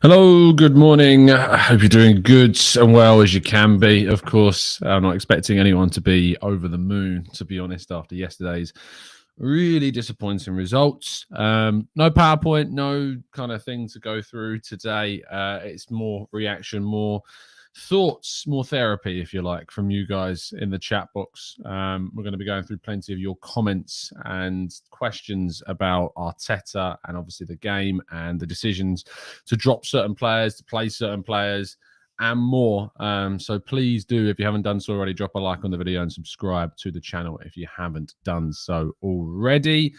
Hello, good morning. I hope you're doing good and well as you can be. Of course, I'm not expecting anyone to be over the moon, to be honest, after yesterday's really disappointing results. No PowerPoint, no kind of thing to go through today. It's more reaction, more thoughts, more therapy, if you like, from you guys in the chat box. We're going to be going through plenty of your comments and questions about Arteta and obviously the game and the decisions to drop certain players, to play certain players, and more. So please do, if you haven't done so already, drop a like on the video and subscribe to the channel if you haven't done so already.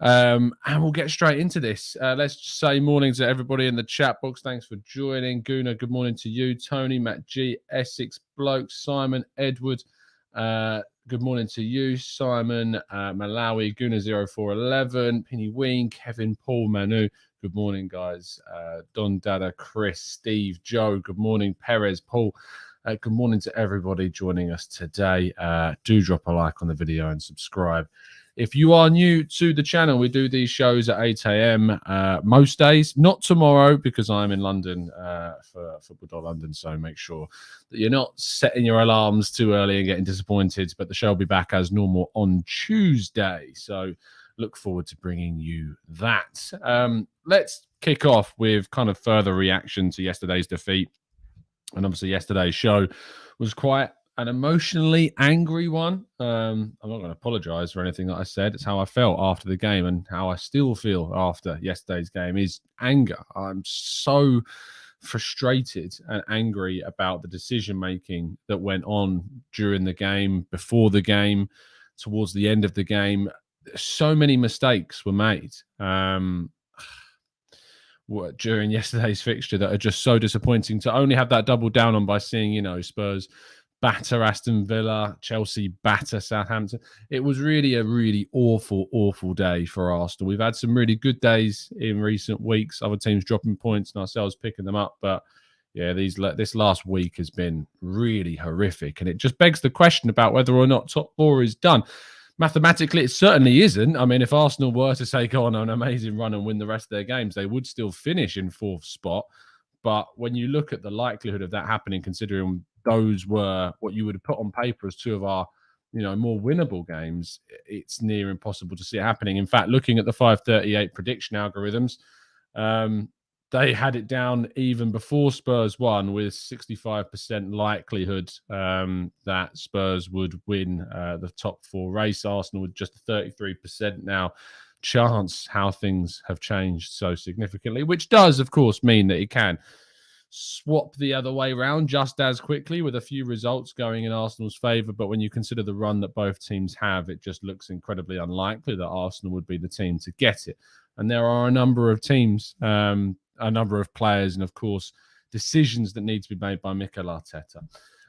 And we'll get straight into this. Let's just say morning to everybody in the chat box. Thanks for joining. Gooner, good morning to you. Tony, Matt G, Essex Bloke, Simon, Edward, good morning to you. Simon, Malawi, Gooner0411, Penny Ween, Kevin, Paul, Manu. Good morning, guys. Don Dada, Chris, Steve, Joe. Good morning, Perez, Paul. Good morning to everybody joining us today. Do drop a like on the video and subscribe. If you are new to the channel, we do these shows at 8 a.m. Most days. Not tomorrow because I'm in London for Football London. So make sure that you're not setting your alarms too early and getting disappointed. But the show will be back as normal on Tuesday. So look forward to bringing you that. Let's kick off with kind of further reaction to yesterday's defeat. And obviously yesterday's show was quite an emotionally angry one. I'm not going to apologize for anything that I said. It's how I felt after the game, and how I still feel after yesterday's game is anger. I'm so frustrated and angry about the decision making that went on during the game, before the game, towards the end of the game. So many mistakes were made during yesterday's fixture that are just so disappointing. To only have that double down on by seeing, Spurs batter Aston Villa, Chelsea batter Southampton. It was really a really awful, awful day for Arsenal. We've had some really good days in recent weeks, other teams dropping points and ourselves picking them up. But yeah, this last week has been really horrific. And it just begs the question about whether or not top four is done. Mathematically, it certainly isn't. I mean, if Arsenal were to take on an amazing run and win the rest of their games, they would still finish in fourth spot. But when you look at the likelihood of that happening, considering those were what you would have put on paper as two of our, more winnable games, it's near impossible to see it happening. In fact, looking at the 538 prediction algorithms, they had it down even before Spurs won, with 65% likelihood that Spurs would win the top four race. Arsenal with just a 33% now chance. How things have changed so significantly, which does, of course, mean that it can swap the other way around just as quickly, with a few results going in Arsenal's favour. But when you consider the run that both teams have, it just looks incredibly unlikely that Arsenal would be the team to get it. And there are a number of teams, a number of players, and of course decisions that need to be made by Mikel Arteta.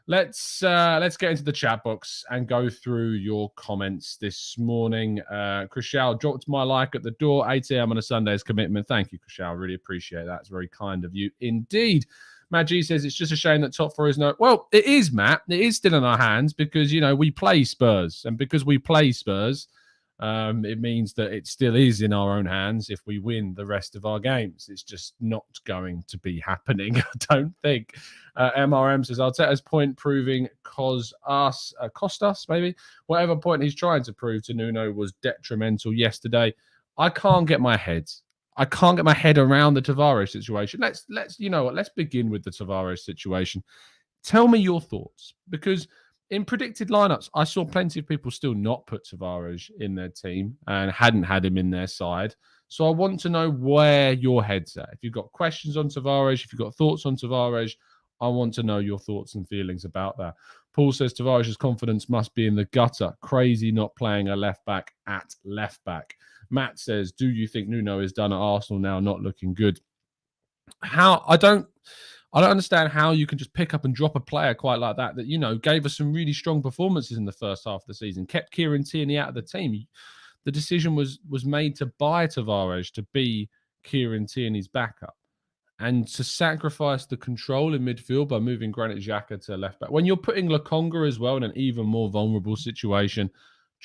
Let's get into the chat box and go through your comments this morning. Krishal dropped my like at the door. 8 a.m. on a Sunday's commitment. Thank you, Krishal. Really appreciate that. It's very kind of you indeed. Matt G says it's just a shame that top four is no. Well, it is, Matt. It is still in our hands because we play Spurs, and because we play Spurs, it means that it still is in our own hands if we win the rest of our games. It's just not going to be happening, I don't think. MRM says Arteta's point proving cost us, maybe. Whatever point he's trying to prove to Nuno was detrimental yesterday. I can't get my head around the Tavares situation. Let's begin with the Tavares situation. Tell me your thoughts, because in predicted lineups, I saw plenty of people still not put Tavares in their team and hadn't had him in their side. So I want to know where your head's at. If you've got questions on Tavares, if you've got thoughts on Tavares, I want to know your thoughts and feelings about that. Paul says Tavares' confidence must be in the gutter. Crazy not playing a left back at left back. Matt says, do you think Nuno is done at Arsenal now, not looking good? I don't understand how you can just pick up and drop a player quite like that gave us some really strong performances in the first half of the season, kept Kieran Tierney out of the team. The decision was made to buy Tavares to be Kieran Tierney's backup and to sacrifice the control in midfield by moving Granit Xhaka to left back. When you're putting Lokonga as well in an even more vulnerable situation,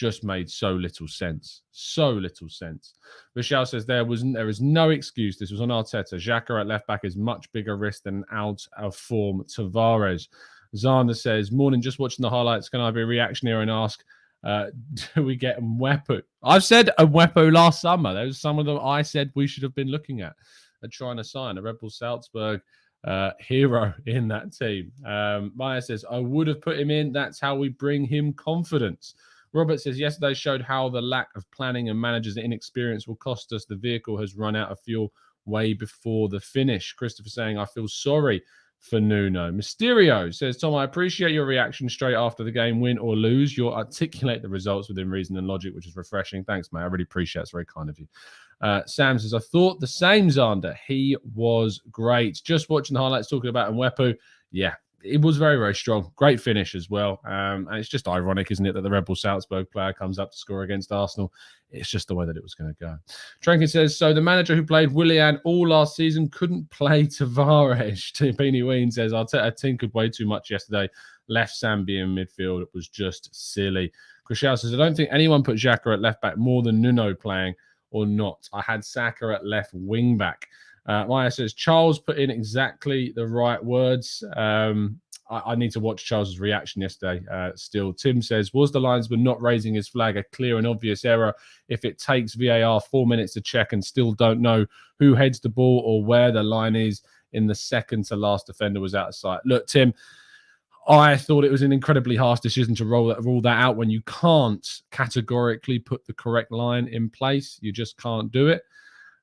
just made so little sense. So little sense. Michelle says there is no excuse. This was on Arteta. Xhaka at left back is much bigger risk than out of form Tavares. Zana says, morning, just watching the highlights. Can I be reactionary and ask, do we get Mwepu? I've said Mwepu last summer. Those some of them I said we should have been looking at trying to sign a Red Bull Salzburg hero in that team. Maya says, I would have put him in. That's how we bring him confidence. Robert says, yesterday showed how the lack of planning and managers' inexperience will cost us. The vehicle has run out of fuel way before the finish. Christopher saying, I feel sorry for Nuno. Mysterio says, Tom, I appreciate your reaction straight after the game, win or lose. You'll articulate the results within reason and logic, which is refreshing. Thanks, mate. I really appreciate it. It's very kind of you. Sam says, I thought the same, Zander. He was great. Just watching the highlights talking about Mwepu. Yeah, it was very, very strong. Great finish as well. And it's just ironic, isn't it, that the Red Bull Salzburg player comes up to score against Arsenal. It's just the way that it was going to go. Trenkin says, so the manager who played Willian all last season couldn't play Tavares. Beanie Ween says, Arteta tinkered way too much yesterday. Left Sambi in midfield. It was just silly. Chriselle says, I don't think anyone put Xhaka at left back more than Nuno playing or not. I had Saka at left wing back. Maya says, Charles put in exactly the right words. I need to watch Charles's reaction yesterday still. Tim says, was the linesman not raising his flag a clear and obvious error if it takes VAR 4 minutes to check and still don't know who heads the ball or where the line is in the second to last defender was out of sight? Look, Tim, I thought it was an incredibly harsh decision to rule that out when you can't categorically put the correct line in place. You just can't do it.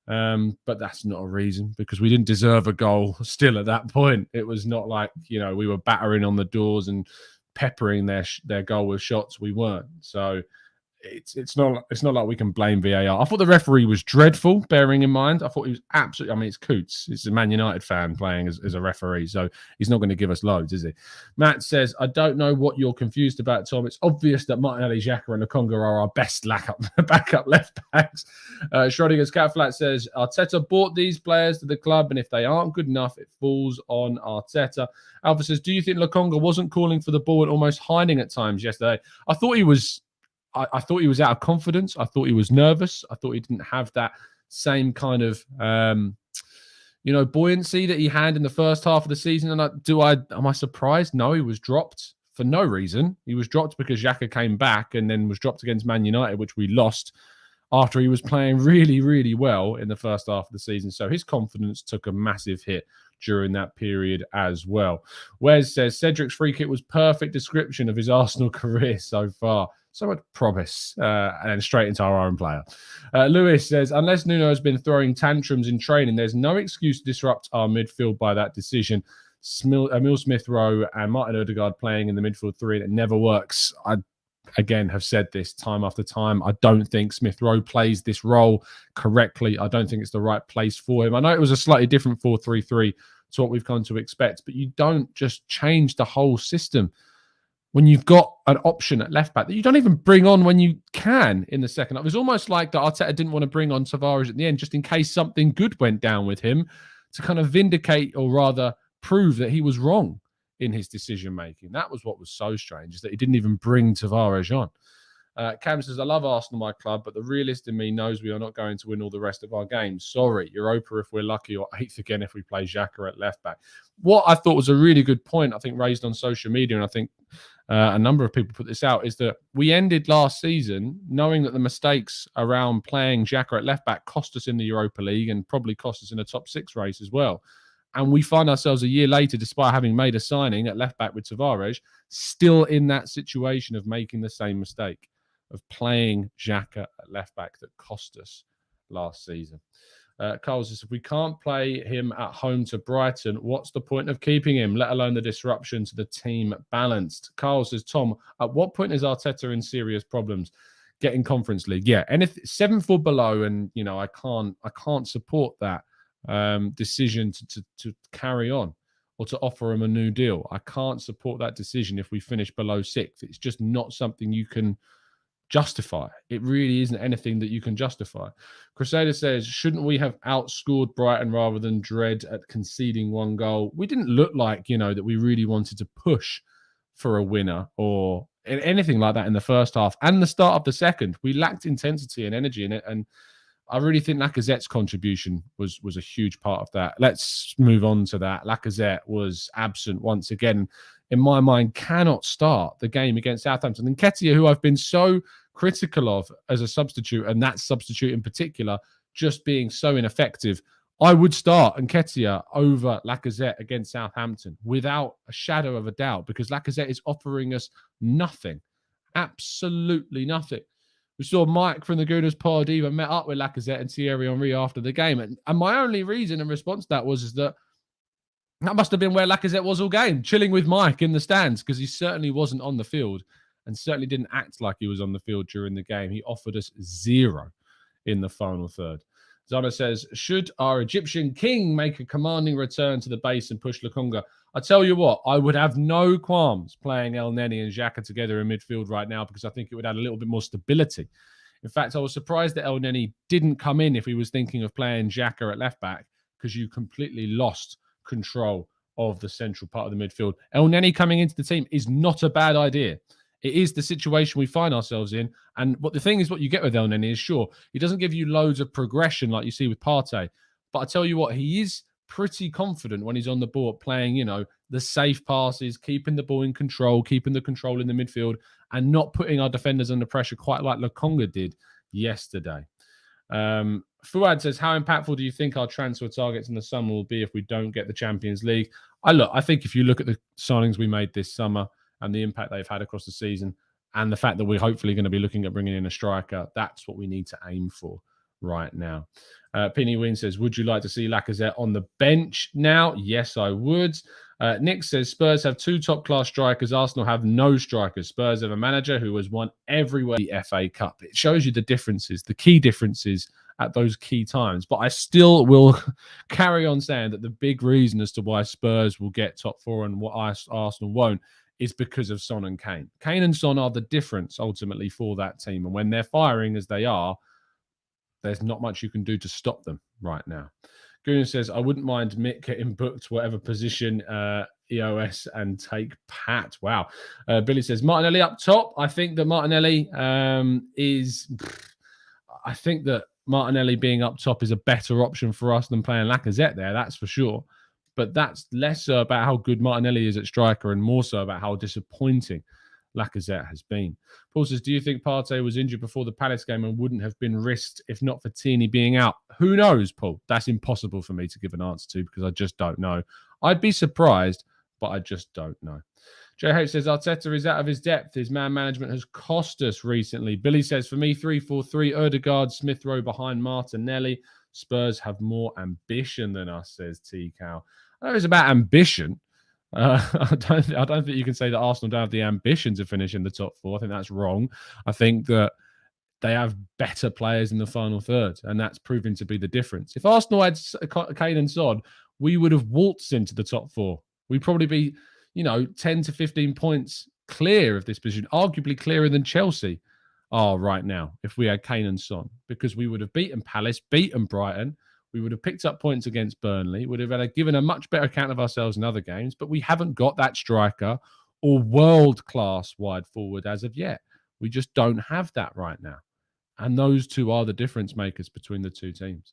But that's not a reason, because we didn't deserve a goal still at that point. It was not like, we were battering on the doors and peppering their goal with shots. We weren't. So it's not like we can blame VAR. I thought the referee was dreadful, bearing in mind. I thought he was absolutely, it's Coots. It's a Man United fan playing as a referee, so he's not going to give us loads, is he? Matt says, I don't know what you're confused about, Tom. It's obvious that Martinelli, Xhaka and Lokonga are our best backup left backs. Schrodinger's Catflat says, Arteta bought these players to the club, and if they aren't good enough, it falls on Arteta. Alpha says, do you think Lokonga wasn't calling for the ball and almost hiding at times yesterday? I thought he was out of confidence. I thought he was nervous. I thought he didn't have that same kind of, buoyancy that he had in the first half of the season. And am I surprised? No, he was dropped for no reason. He was dropped because Xhaka came back and then was dropped against Man United, which we lost after he was playing really, really well in the first half of the season. So his confidence took a massive hit during that period as well. Wes says, Cedric's free kick was perfect description of his Arsenal career so far. So much promise, and then straight into our own player. Lewis says, unless Nuno has been throwing tantrums in training, there's no excuse to disrupt our midfield by that decision. Emil Smith-Rowe and Martin Odegaard playing in the midfield three, and it never works. I, again, have said this time after time. I don't think Smith-Rowe plays this role correctly. I don't think it's the right place for him. I know it was a slightly different 4-3-3 to what we've come to expect, but you don't just change the whole system when you've got an option at left back that you don't even bring on when you can in the second half. It was almost like that Arteta didn't want to bring on Tavares at the end just in case something good went down with him, to kind of vindicate, or rather prove that he was wrong in his decision-making. That was what was so strange, is that he didn't even bring Tavares on. Cam says, I love Arsenal, my club, but the realist in me knows we are not going to win all the rest of our games. Sorry, Europa if we're lucky, or 8th again if we play Xhaka at left back. What I thought was a really good point, I think, raised on social media, and I think a number of people put this out, is that we ended last season knowing that the mistakes around playing Xhaka at left back cost us in the Europa League and probably cost us in a top 6 race as well. And we find ourselves a year later, despite having made a signing at left back with Tavares, still in that situation of making the same mistake of playing Xhaka at left back that cost us last season. Carl says, if we can't play him at home to Brighton, what's the point of keeping him, let alone the disruption to the team balanced? Carl says, Tom, at what point is Arteta in serious problems getting Conference League? Yeah, and if 7th or below, and I can't support that decision to carry on or to offer him a new deal. I can't support that decision if we finish below 6th. It's just not something you can justify. It really isn't anything that you can justify. Crusader says, shouldn't we have outscored Brighton rather than dread at conceding 1 goal? We didn't look like, that we really wanted to push for a winner or anything like that in the first half and the start of the second. We lacked intensity and energy in it, and I really think Lacazette's contribution was a huge part of that. Let's move on to that. Lacazette was absent once again. In my mind, cannot start the game against Southampton. And Nketiah, who I've been so critical of as a substitute, and that substitute in particular, just being so ineffective, I would start Nketiah over Lacazette against Southampton without a shadow of a doubt, because Lacazette is offering us nothing, absolutely nothing. We saw Mike from the Gooners pod even met up with Lacazette and Thierry Henry after the game. And my only reason in response to that was that must have been where Lacazette was all game, chilling with Mike in the stands, because he certainly wasn't on the field and certainly didn't act like he was on the field during the game. He offered us 0 in the final third. Zana says, should our Egyptian king make a commanding return to the base and push Lokonga? I tell you what, I would have no qualms playing El Neni and Xhaka together in midfield right now, because I think it would add a little bit more stability. In fact, I was surprised that El Neni didn't come in if he was thinking of playing Xhaka at left back, because you completely lost control of the central part of the midfield. El Neni coming into the team is not a bad idea. It is the situation we find ourselves in. And what the thing is, what you get with El Neni is, sure, he doesn't give you loads of progression like you see with Partey. But I tell you what, he is pretty confident when he's on the ball playing, the safe passes, keeping the ball in control, keeping the control in the midfield, and not putting our defenders under pressure quite like Lokonga did yesterday. Fuad says, how impactful do you think our transfer targets in the summer will be if we don't get the Champions League? I think if you look at the signings we made this summer and the impact they've had across the season, and the fact that we're hopefully going to be looking at bringing in a striker, that's what we need to aim for right now. Penny Wynn says, would you like to see Lacazette on the bench now? Yes, I would. Nick says, Spurs have 2 top-class strikers. Arsenal have no strikers. Spurs have a manager who has won everywhere the FA Cup. It shows you the differences, the key differences at those key times. But I still will carry on saying that the big reason as to why Spurs will get top 4 and what Arsenal won't is because of Son and Kane. Kane and Son are the difference ultimately for that team. And when they're firing as they are, there's not much you can do to stop them right now. Gooner says, I wouldn't mind Mick getting booked whatever position EOS and take Pat. Wow. Billy says, Martinelli up top. I think that Martinelli I think that Martinelli being up top is a better option for us than playing Lacazette there, that's for sure. But that's less so about how good Martinelli is at striker and more so about how disappointing Lacazette has been. Paul says, do you think Partey was injured before the Palace game and wouldn't have been risked if not for Tierney being out? Who knows, Paul? That's impossible for me to give an answer to because I just don't know. I'd be surprised, but I just don't know. JH says, Arteta is out of his depth. His man management has cost us recently. Billy says, for me, 3-4-3, Ødegaard, Smith Rowe behind Martinelli. Spurs have more ambition than us, says T-Cow. I know it's about ambition. I don't think you can say that Arsenal don't have the ambition to finish in the top 4. I think that's wrong. I think that they have better players in the final third, and that's proving to be the difference. If Arsenal had Kane and Son, we would have waltzed into the top 4. We'd probably be, 10 to 15 points clear of this position, arguably clearer than Chelsea are right now if we had Kane and Son, because we would have beaten Palace, beaten Brighton. We would have picked up points against Burnley, would have given a much better account of ourselves in other games, but we haven't got that striker or world-class wide forward as of yet. We just don't have that right now. And those two are the difference makers between the two teams.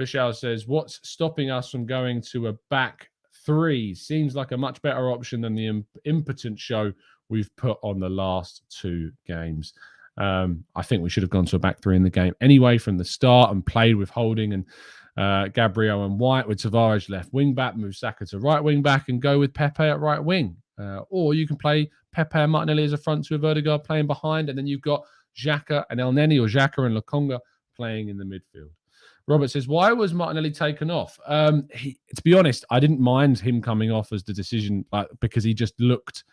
Vishal says, what's stopping us from going to a back 3? Seems like a much better option than the impotent show we've put on the last 2 games. I think we should have gone to a back 3 in the game anyway from the start and played with Holding and Gabriel and White with Tavares left wing back, move Saka to right wing back and go with Pepe at right wing. Or you can play Pepe and Martinelli as a front 2 of Ødegaard playing behind, and then you've got Xhaka and El Neni or Xhaka and Lokonga playing in the midfield. Robert says, why was Martinelli taken off? To be honest, I didn't mind him coming off as the decision because he just looked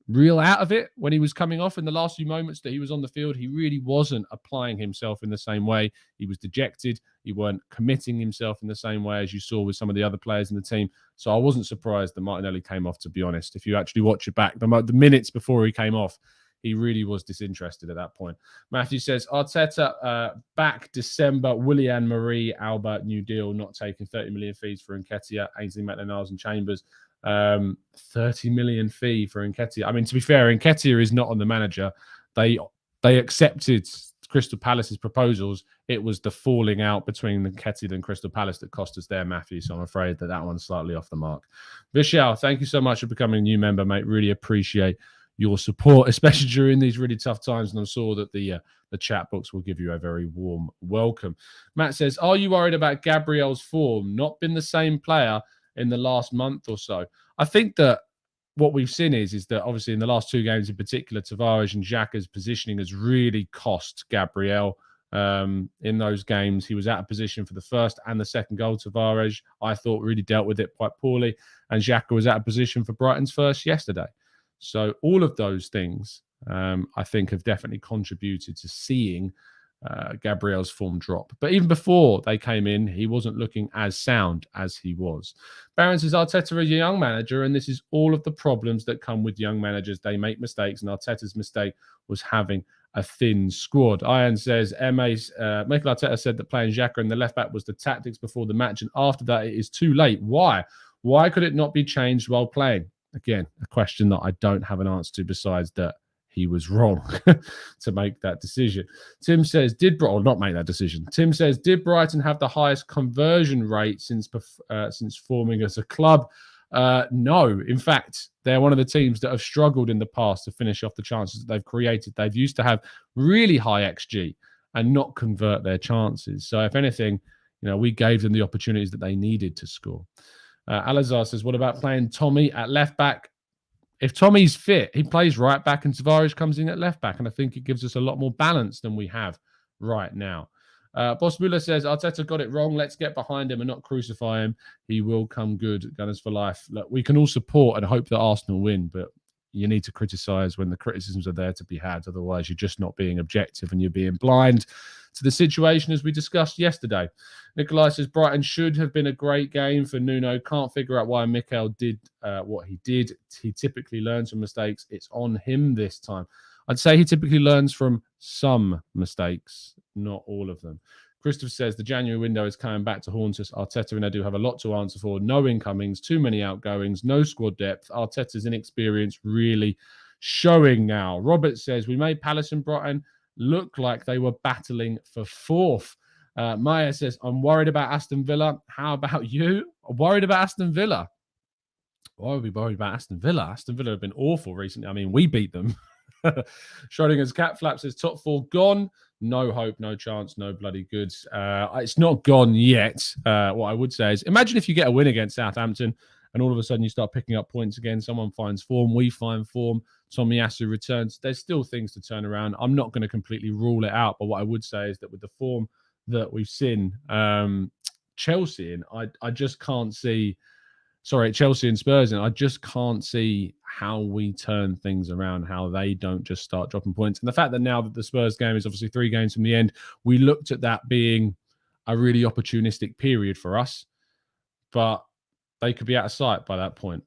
real out of it when he was coming off in the last few moments that he was on the field. He really wasn't applying himself in the same way. He was dejected. He weren't committing himself in the same way as you saw with some of the other players in the team. So I wasn't surprised that Martinelli came off, to be honest. If you actually watch it back, the minutes before he came off, he really was disinterested at that point. Matthew says, Arteta back December, Willian, Marie, Albert, new deal, not taking 30 million fees for Nketiah, Ainsley, Maitland-Niles and Chambers. 30 million fee for Nketiah. I mean, to be fair, Nketiah is not on the manager. They accepted Crystal Palace's proposals. It was the falling out between Nketiah and Crystal Palace that cost us their Matthew. So I'm afraid that one's slightly off the mark. Vishal, thank you so much for becoming a new member, mate. Really appreciate your support, especially during these really tough times. And I'm sure that the chat box will give you a very warm welcome. Matt says, are you worried about Gabriel's form? Not been the same player in the last month or so. I think that what we've seen is that obviously in the last two games in particular, Tavares and Xhaka's positioning has really cost Gabriel. In those games, he was out of position for the first and the second goal. Tavares, I thought, really dealt with it quite poorly. And Xhaka was out of position for Brighton's first yesterday. So all of those things, I think, have definitely contributed to seeing Gabriel's form drop. But even before they came in, he wasn't looking as sound as he was. Baron says, Arteta is a young manager, and this is all of the problems that come with young managers. They make mistakes, and Arteta's mistake was having a thin squad. Ian says, Mikel Arteta said that playing Xhaka in the left-back was the tactics before the match, and after that, it is too late. Why? Why could it not be changed while playing? Again, a question that I don't have an answer to besides that he was wrong to make that decision. Tim says, not make that decision. Tim says, did Brighton have the highest conversion rate since forming as a club? No. In fact, they're one of the teams that have struggled in the past to finish off the chances that they've created. They've used to have really high XG and not convert their chances. So if anything, we gave them the opportunities that they needed to score. Alazar says, what about playing Tommy at left back? If Tommy's fit, he plays right back and Tavares comes in at left back. And I think it gives us a lot more balance than we have right now. Boss Muller says, Arteta got it wrong. Let's get behind him and not crucify him. He will come good. Gunners for life. Look, we can all support and hope that Arsenal win, but you need to criticise when the criticisms are there to be had. Otherwise, you're just not being objective and you're being blind to the situation as we discussed yesterday. Nikolai says, Brighton should have been a great game for Nuno. Can't figure out why Mikel did what he did. He typically learns from mistakes. It's on him this time. I'd say he typically learns from some mistakes, not all of them. Christopher says, the January window is coming back to haunt us. Arteta and I do have a lot to answer for. No incomings, too many outgoings, no squad depth. Arteta's inexperience really showing now. Robert says, we made Palace and Brighton look like they were battling for fourth. Maya says, I'm worried about Aston Villa. How about you? I'm worried about Aston Villa. Why are we worried about Aston Villa? Aston Villa have been awful recently. I mean, we beat them. Schrodinger's cat flap says, top four gone. No hope, no chance, no bloody goods. It's not gone yet. What I would say is, imagine if you get a win against Southampton and all of a sudden you start picking up points again. Someone finds form. We find form. Tomiyasu returns. There's still things to turn around. I'm not going to completely rule it out. But what I would say is that with the form that we've seen Chelsea in, I just can't see... Sorry, Chelsea and Spurs, and I just can't see how we turn things around, how they don't just start dropping points. And the fact that now that the Spurs game is obviously 3 games from the end, we looked at that being a really opportunistic period for us, but they could be out of sight by that point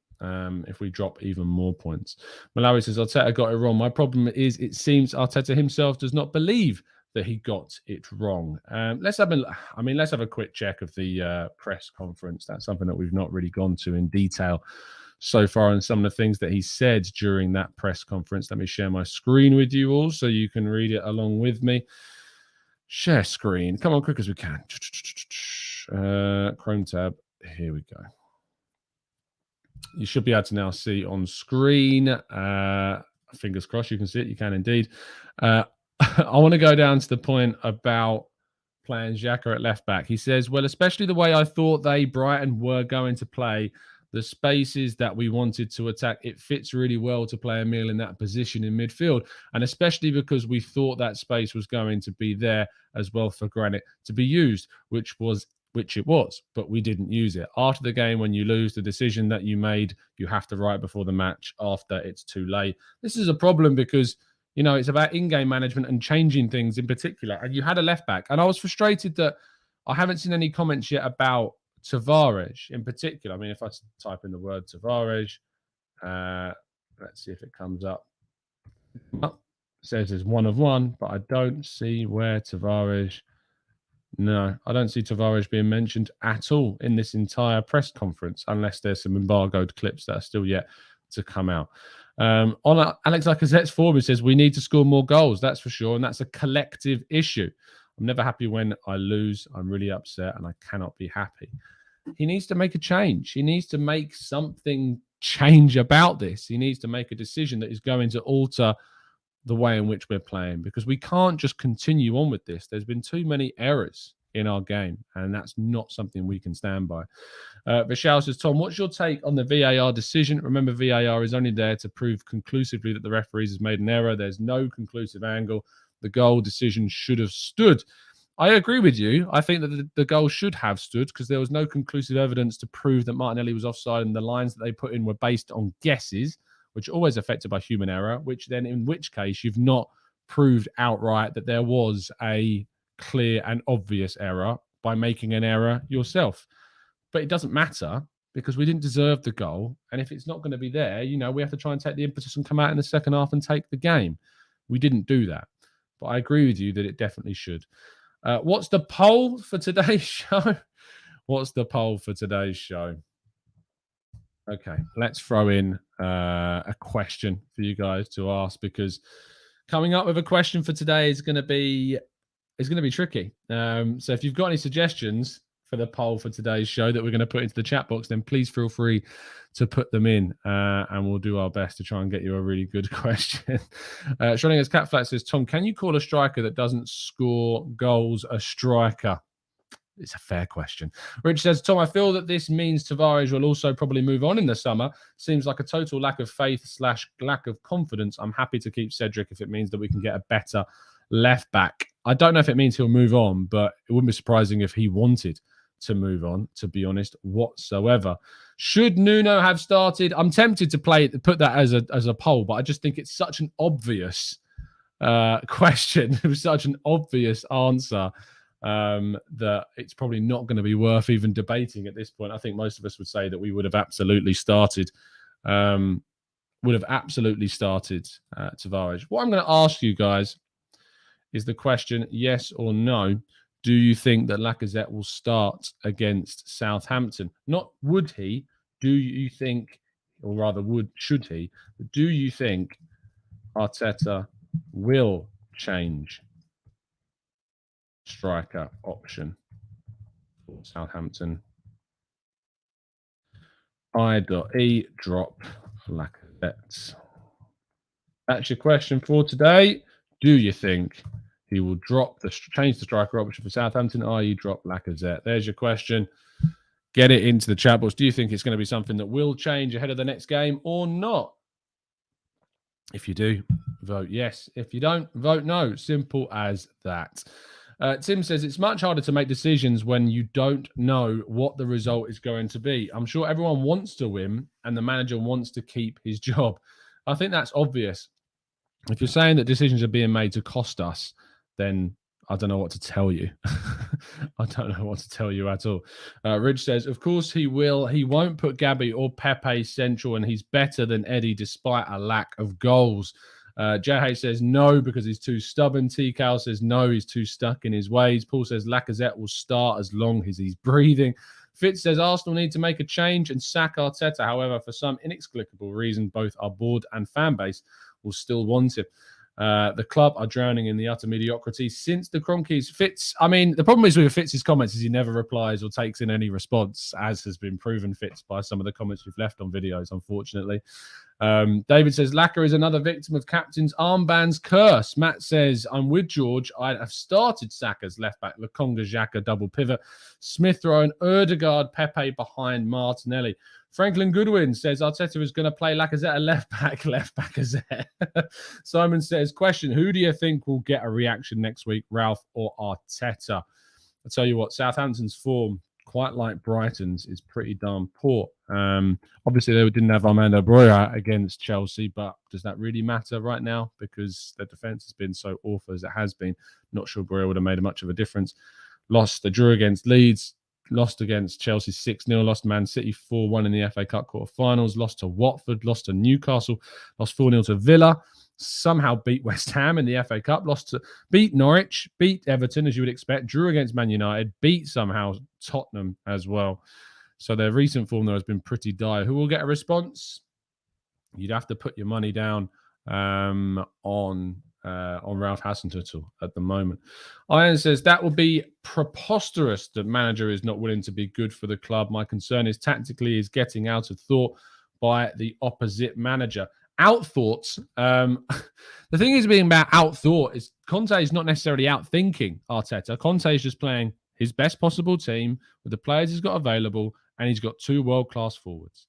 if we drop even more points. Malawi says, Arteta got it wrong. My problem is it seems Arteta himself does not believe that he got it wrong. Let's have a quick check of the press conference. That's something that we've not really gone to in detail so far, and some of the things that he said during that press conference. Let me share my screen with you all so you can read it along with me. Share screen. Come on, quick as we can. Chrome tab. Here we go. You should be able to now see on screen. Fingers crossed you can see it. You can indeed. I want to go down to the point about playing Xhaka at left back. He says, well, especially the way I thought Brighton were going to play, the spaces that we wanted to attack, it fits really well to play Emile in that position in midfield. And especially because we thought that space was going to be there as well for Granit to be used, which it was, but we didn't use it. After the game, when you lose, the decision that you made, you have to write before the match. After, it's too late. This is a problem because it's about in-game management and changing things in particular. And you had a left back. And I was frustrated that I haven't seen any comments yet about Tavares in particular. I mean, if I type in the word Tavares, let's see if it comes up. Oh, it says there's 1 of 1, but I don't see where Tavares No, I don't see Tavares being mentioned at all in this entire press conference, unless there's some embargoed clips that are still yet to come out. On Alex Lacazette's form, he says, we need to score more goals, that's for sure, and that's a collective issue. I'm never happy when I lose. I'm really upset, and I cannot be happy. He needs to make a change. He needs to make something change about this. He needs to make a decision that is going to alter the way in which we're playing, because we can't just continue on with this. There's been too many errors in our game, and that's not something we can stand by. Vishal says, Tom, what's your take on the VAR decision? Remember, VAR is only there to prove conclusively that the referees has made an error. There's no conclusive angle. The goal decision should have stood. I agree with you. I think that the goal should have stood because there was no conclusive evidence to prove that Martinelli was offside, and the lines that they put in were based on guesses, which are always affected by human error, in which case you've not proved outright that there was a clear and obvious error by making an error yourself. But it doesn't matter because we didn't deserve the goal. And if it's not going to be there, we have to try and take the impetus and come out in the second half and take the game. We didn't do that. But I agree with you that it definitely should. What's the poll for today's show? What's the poll for today's show? Okay, let's throw in a question for you guys to ask, because coming up with a question for today is going to be tricky. So if you've got any suggestions for the poll for today's show that we're going to put into the chat box, then please feel free to put them in, and we'll do our best to try and get you a really good question. Schrodinger's Catflat says, Tom, can you call a striker that doesn't score goals a striker? It's a fair question. Rich says, Tom, I feel that this means Tavares will also probably move on in the summer. Seems like a total lack of faith / lack of confidence. I'm happy to keep Cedric if it means that we can get a better left back. I don't know if it means he'll move on, but it wouldn't be surprising if he wanted to move on, to be honest, whatsoever. Should Nuno have started? I'm tempted to put that as a poll, but I just think it's such an obvious question. It was such an obvious answer that it's probably not going to be worth even debating at this point. I think most of us would say that we would have absolutely started Tavares. What I'm going to ask you guys is the question, yes or no, do you think that Lacazette will start against Southampton? Not would he, do you think, or rather should he, do you think Arteta will change striker option for Southampton? I.E. drop Lacazette. That's your question for today. Do you think he will change the striker option for Southampton, i.e. drop Lacazette? There's your question. Get it into the chat box. Do you think it's going to be something that will change ahead of the next game or not? If you do, vote yes. If you don't, vote no. Simple as that. Tim says, it's much harder to make decisions when you don't know what the result is going to be. I'm sure everyone wants to win and the manager wants to keep his job. I think that's obvious. If you're saying that decisions are being made to cost us, then I don't know what to tell you. I don't know what to tell you at all. Rich says, of course he will. He won't put Gabby or Pepe central, and he's better than Eddie despite a lack of goals. JH says no because he's too stubborn. T-Cal says no, he's too stuck in his ways. Paul says Lacazette will start as long as he's breathing. Fitz says Arsenal need to make a change and sack Arteta. However, for some inexplicable reason, both our board and fan base will still want him. The club are drowning in the utter mediocrity since the Cronkies. Fitz, I mean, the problem is with Fitz's comments is he never replies or takes in any response, as has been proven, Fitz, by some of the comments we've left on videos, unfortunately. David says, Lacazette is another victim of captain's armband's curse. Matt says, I'm with George. I'd have started Saka's left back, Lokonga, Xhaka, double pivot. Smith throwing Ødegaard, Pepe behind Martinelli. Franklin Goodwin says Arteta is going to play Lacazette a left back Lacazette. Simon says, question, who do you think will get a reaction next week, Ralph or Arteta? I'll tell you what, Southampton's form, quite like Brighton's, is pretty darn poor. Obviously, they didn't have Armando Broja against Chelsea, but does that really matter right now? Because their defence has been so awful as it has been. Not sure Broja would have made much of a difference. They drew against Leeds, lost against Chelsea 6-0, lost Man City 4-1 in the FA Cup quarter-finals, lost to Watford, lost to Newcastle, lost 4-0 to Villa, somehow beat West Ham in the FA Cup, beat Norwich, beat Everton, as you would expect, drew against Man United, beat somehow Tottenham as well. So their recent form, though, has been pretty dire. Who will get a response? You'd have to put your money down on Ralph Hasenhüttl at the moment. Iron says that would be preposterous. The manager is not willing to be good for the club. My concern is tactically he's getting out of thought by the opposite manager. Outthoughts. The thing is being about outthought is Conte is not necessarily outthinking Arteta. Conte is just playing his best possible team with the players he's got available, and he's got 2 world-class forwards.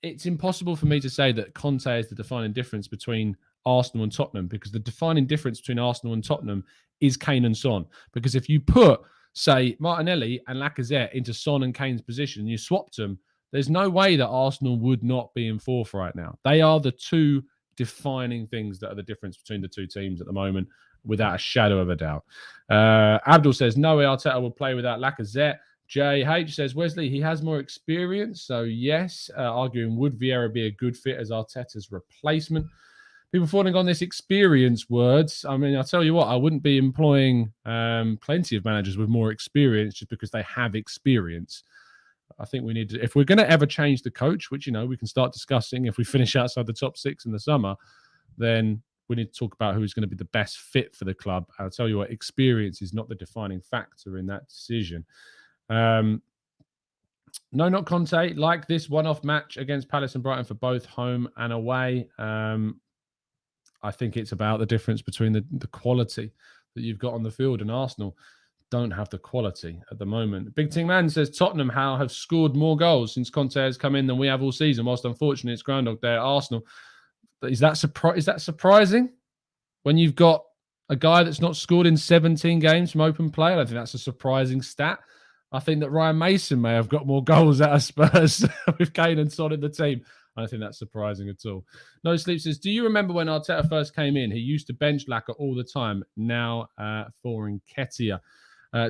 It's impossible for me to say that Conte is the defining difference between Arsenal and Tottenham, because the defining difference between Arsenal and Tottenham is Kane and Son. Because if you put, say, Martinelli and Lacazette into Son and Kane's position and you swapped them, there's no way that Arsenal would not be in fourth right now. They are the 2 defining things that are the difference between the 2 teams at the moment, without a shadow of a doubt. Abdul says, no way Arteta will play without Lacazette. JH says, Wesley, he has more experience. So, yes, arguing would Vieira be a good fit as Arteta's replacement? People falling on this experience words. I mean, I'll tell you what, I wouldn't be employing plenty of managers with more experience just because they have experience. I think we need to, if we're going to ever change the coach, which, we can start discussing if we finish outside the top 6 in the summer, then we need to talk about who's going to be the best fit for the club. I'll tell you what, experience is not the defining factor in that decision. No, not Conte. Like this one-off match against Palace and Brighton for both home and away. I think it's about the difference between the quality that you've got on the field, and Arsenal don't have the quality at the moment. Big Ting Man says Tottenham have scored more goals since Conte has come in than we have all season. Whilst unfortunately it's Groundhog Day at Arsenal. Is that surprising when you've got a guy that's not scored in 17 games from open play? I don't think that's a surprising stat. I think that Ryan Mason may have got more goals out of Spurs with Kane and Son in the team. I don't think that's surprising at all. No Sleep says, do you remember when Arteta first came in? He used to bench Laka all the time. Now for Nketiah.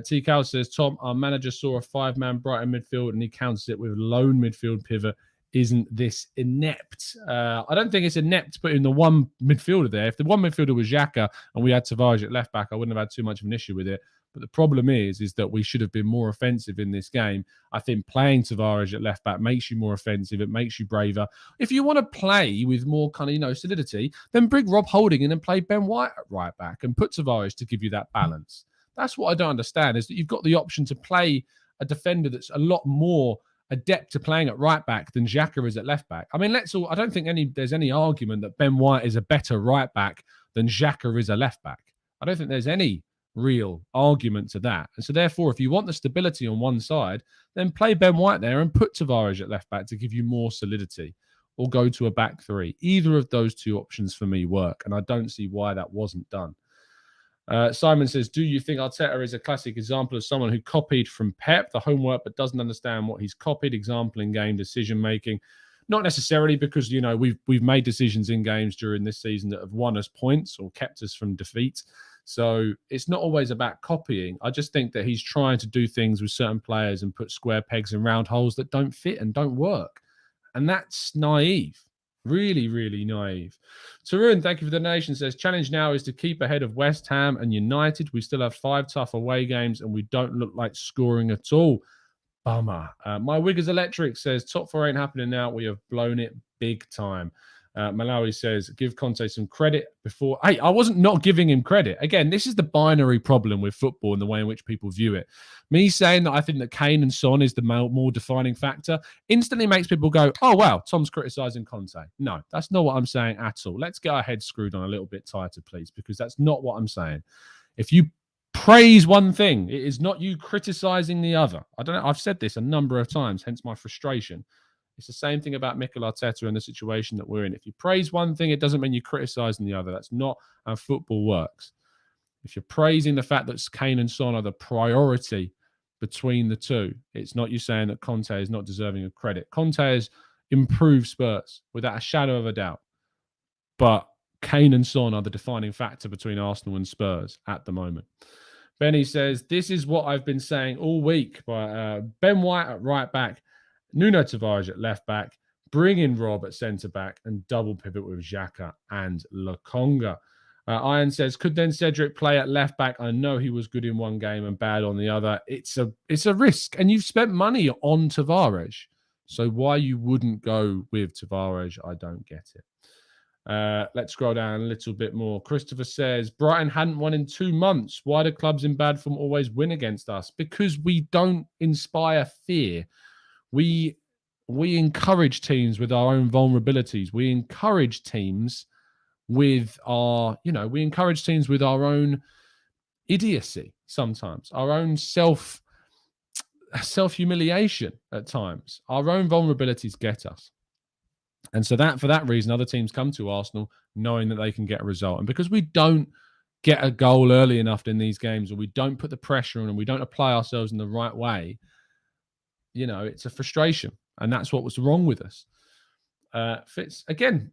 T. Cal says, Tom, our manager saw a 5-man Brighton midfield and he counts it with lone midfield pivot. Isn't this inept? I don't think it's inept to put in the one midfielder there. If the one midfielder was Xhaka and we had Tavares at left back, I wouldn't have had too much of an issue with it. But the problem is that we should have been more offensive in this game. I think playing Tavares at left back makes you more offensive. It makes you braver. If you want to play with more kind of, solidity, then bring Rob Holding in and play Ben White at right back and put Tavares to give you that balance. That's what I don't understand, is that you've got the option to play a defender that's a lot more adept to playing at right back than Xhaka is at left back. I mean, I don't think there's any argument that Ben White is a better right back than Xhaka is a left back. I don't think there's any real argument to that. And so therefore, if you want the stability on one side, then play Ben White there and put Tavares at left back to give you more solidity, or go to a back 3. Either of those 2 options for me work, and I don't see why that wasn't done. Simon says, do you think Arteta is a classic example of someone who copied from Pep, the homework, but doesn't understand what he's copied? Example in game decision making. Not necessarily, because we've made decisions in games during this season that have won us points or kept us from defeat. So it's not always about copying. I just think that he's trying to do things with certain players and put square pegs in round holes that don't fit and don't work. And that's naive. Really, really naive. Tarun, thank you for the donation, says, challenge now is to keep ahead of West Ham and United. We still have 5 tough away games and we don't look like scoring at all. Bummer. My Wiggers Electric says, top 4 ain't happening now. We have blown it big time. Malawi says, give Conte some credit before. Hey, I wasn't not giving him credit. Again, this is the binary problem with football and the way in which people view it. Me saying that I think that Kane and Son is the more defining factor instantly makes people go, oh, wow, Tom's criticising Conte. No, that's not what I'm saying at all. Let's get our heads screwed on a little bit tighter, please, because that's not what I'm saying. If you praise one thing, it is not you criticising the other. I don't know. I've said this a number of times, hence my frustration. It's the same thing about Mikel Arteta and the situation that we're in. If you praise one thing, it doesn't mean you're criticising the other. That's not how football works. If you're praising the fact that Kane and Son are the priority between the 2, it's not you saying that Conte is not deserving of credit. Conte has improved Spurs without a shadow of a doubt. But Kane and Son are the defining factor between Arsenal and Spurs at the moment. Benny says, this is what I've been saying all week. By Ben White at right back, Nuno Tavares at left back, bring in Rob at centre-back and double pivot with Xhaka and Lokonga. Iron says, could then Cedric play at left-back? I know he was good in one game and bad on the other. It's a risk, and you've spent money on Tavares. So why you wouldn't go with Tavares, I don't get it. Let's scroll down a little bit more. Christopher says, Brighton hadn't won in 2 months. Why do clubs in bad form always win against us? Because we don't inspire fear. We encourage teams with our own vulnerabilities. We encourage teams with our own idiocy sometimes, our own self-humiliation at times. Our own vulnerabilities get us. And so for that reason, other teams come to Arsenal knowing that they can get a result. And because we don't get a goal early enough in these games, or we don't put the pressure on and we don't apply ourselves in the right way, it's a frustration. And that's what was wrong with us. Fitz, again,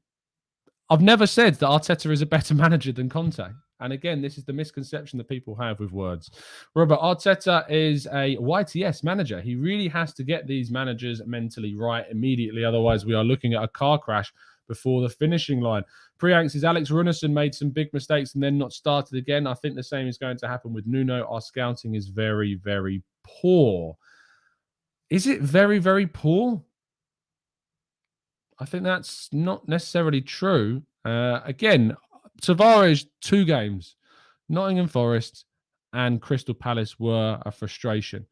I've never said that Arteta is a better manager than Conte. And again, this is the misconception that people have with words. Robert, Arteta is a YTS manager. He really has to get these managers mentally right immediately. Otherwise, we are looking at a car crash before the finishing line. Priyank says, Alex Runnison made some big mistakes and then not started again. I think the same is going to happen with Nuno. Our scouting is very, very poor. Is it very, very poor? I think that's not necessarily true. Again, Tavares, 2 games, Nottingham Forest and Crystal Palace were a frustration.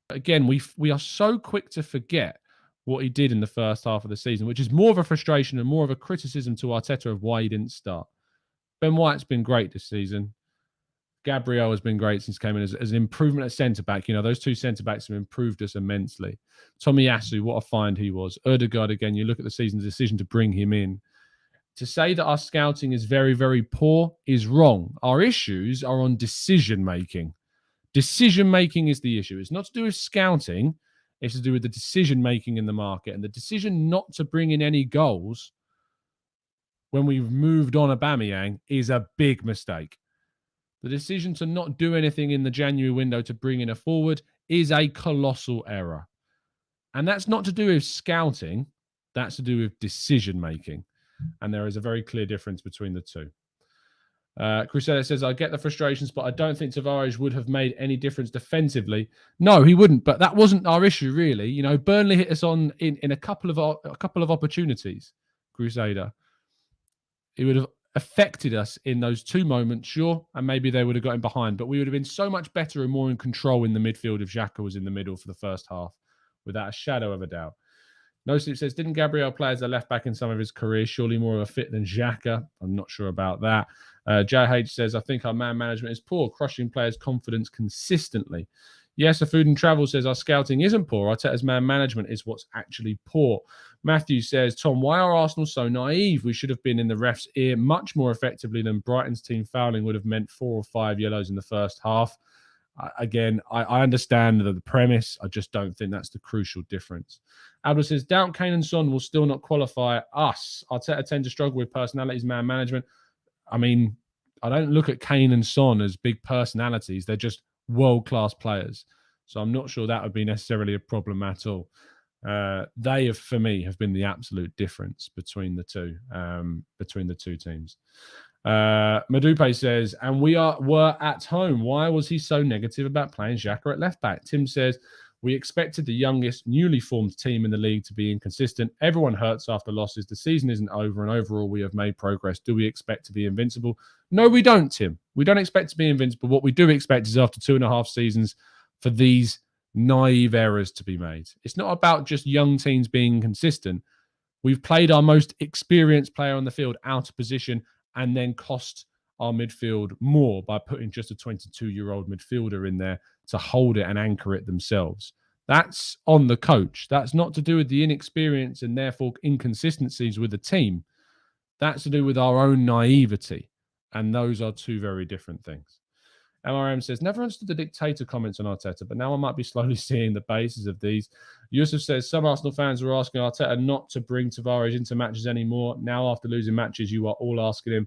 But again, we are so quick to forget what he did in the first half of the season, which is more of a frustration and more of a criticism to Arteta of why he didn't start. Ben White's been great this season. Gabriel has been great since he came in as an improvement at centre-back. Those 2 centre-backs have improved us immensely. Tomiyasu, what a find he was. Ødegaard, again, you look at the season's decision to bring him in. To say that our scouting is very, very poor is wrong. Our issues are on decision-making. Decision-making is the issue. It's not to do with scouting. It's to do with the decision-making in the market. And the decision not to bring in any goals when we've moved on Aubameyang is a big mistake. The decision to not do anything in the January window to bring in a forward is a colossal error. And that's not to do with scouting. That's to do with decision-making. And there is a very clear difference between the two. Crusader says, I get the frustrations, but I don't think Tavares would have made any difference defensively. No, he wouldn't. But that wasn't our issue, really. Burnley hit us on in a couple of opportunities, Crusader. It would have affected us in those 2 moments, sure, and maybe they would have gotten behind. But we would have been so much better and more in control in the midfield if Xhaka was in the middle for the first half, without a shadow of a doubt. No Sleep says, didn't Gabriel play as a left-back in some of his career? Surely more of a fit than Xhaka. I'm not sure about that. JH says, I think our man management is poor, crushing players' confidence consistently. Yes, a Food and Travel says, our scouting isn't poor. Arteta's man management is what's actually poor. Matthew says, Tom, why are Arsenal so naive? We should have been in the ref's ear much more effectively than Brighton's team fouling would have meant 4 or 5 yellows in the first half. Again, I understand the premise. I just don't think that's the crucial difference. Albert says, doubt Kane and Son will still not qualify us. Arteta tend to struggle with personalities, man management. I mean, I don't look at Kane and Son as big personalities. They're just world-class players. So I'm not sure that would be necessarily a problem at all. They have, for me, have been the absolute difference between the two teams. Madupe says, and were at home. Why was he so negative about playing Xhaka at left back? Tim says, we expected the youngest, newly formed team in the league to be inconsistent. Everyone hurts after losses. The season isn't over, and overall we have made progress. Do we expect to be invincible? No, we don't, Tim. We don't expect to be invincible. What we do expect is after 2.5 seasons for these naive errors to be made. It's not about just young teams being consistent. We've played our most experienced player on the field out of position and then cost our midfield more by putting just a 22-year-old midfielder in there to hold it and anchor it themselves. That's on the coach. That's not to do with the inexperience and therefore inconsistencies with the team. That's to do with our own naivety. And those are 2 very different things. MRM says, never understood the dictator comments on Arteta, but now I might be slowly seeing the basis of these. Yusuf says, some Arsenal fans were asking Arteta not to bring Tavares into matches anymore. Now, after losing matches, you are all asking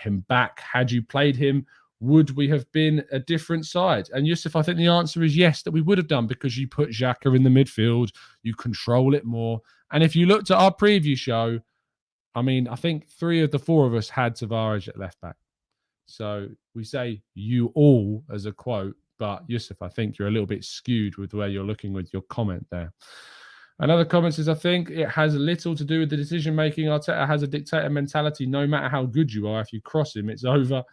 him back. Had you played him, would we have been a different side? And Yusuf, I think the answer is yes, that we would have done, because you put Xhaka in the midfield, you control it more, And if you looked at our preview show, I mean, I think 3 of the 4 of us had Tavares at left back. So we say you all as a quote, but Yusuf, I think you're a little bit skewed with where you're looking with your comment there. Another comment says, I think it has little to do with the decision making. Arteta has a dictator mentality. No matter how good you are, if you cross him, it's over.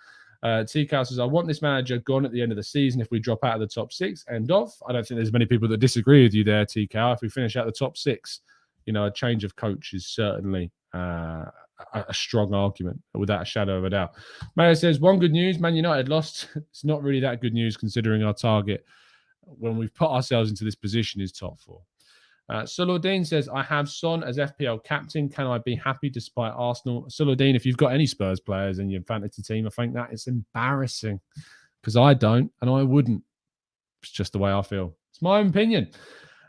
T-Cow says, I want this manager gone at the end of the season if we drop out of the top 6. End of. I don't think there's many people that disagree with you there, T-Cow. If we finish out the top 6, a change of coach is certainly a strong argument, without a shadow of a doubt. Mayo says, one good news, Man United lost. It's not really that good news considering our target when we've put ourselves into this position is top 4. Suludeen says, I have Son as FPL captain. Can I be happy despite Arsenal? Suludeen, if you've got any Spurs players in your fantasy team, I think that is embarrassing because I don't and I wouldn't. It's just the way I feel. It's my opinion.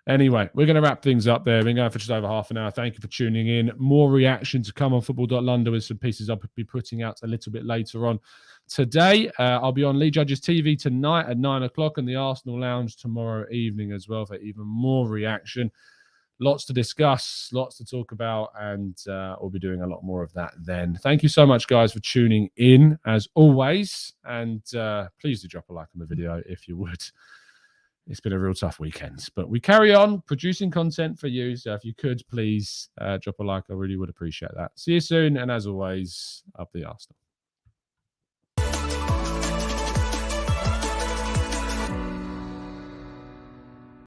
Anyway, we're going to wrap things up there. We've been going for just over half an hour. Thank you for tuning in. More reaction to come on football.london with some pieces I'll be putting out a little bit later on today. I'll be on Lee Judge's TV tonight at 9 o'clock and the Arsenal Lounge tomorrow evening as well for even more reaction. Lots to discuss, lots to talk about, and we'll be doing a lot more of that then. Thank you so much, guys, for tuning in, as always. And please do drop a like on the video if you would. It's been a real tough weekend, but we carry on producing content for you. So if you could, please drop a like. I really would appreciate that. See you soon. And as always, up the Arsenal.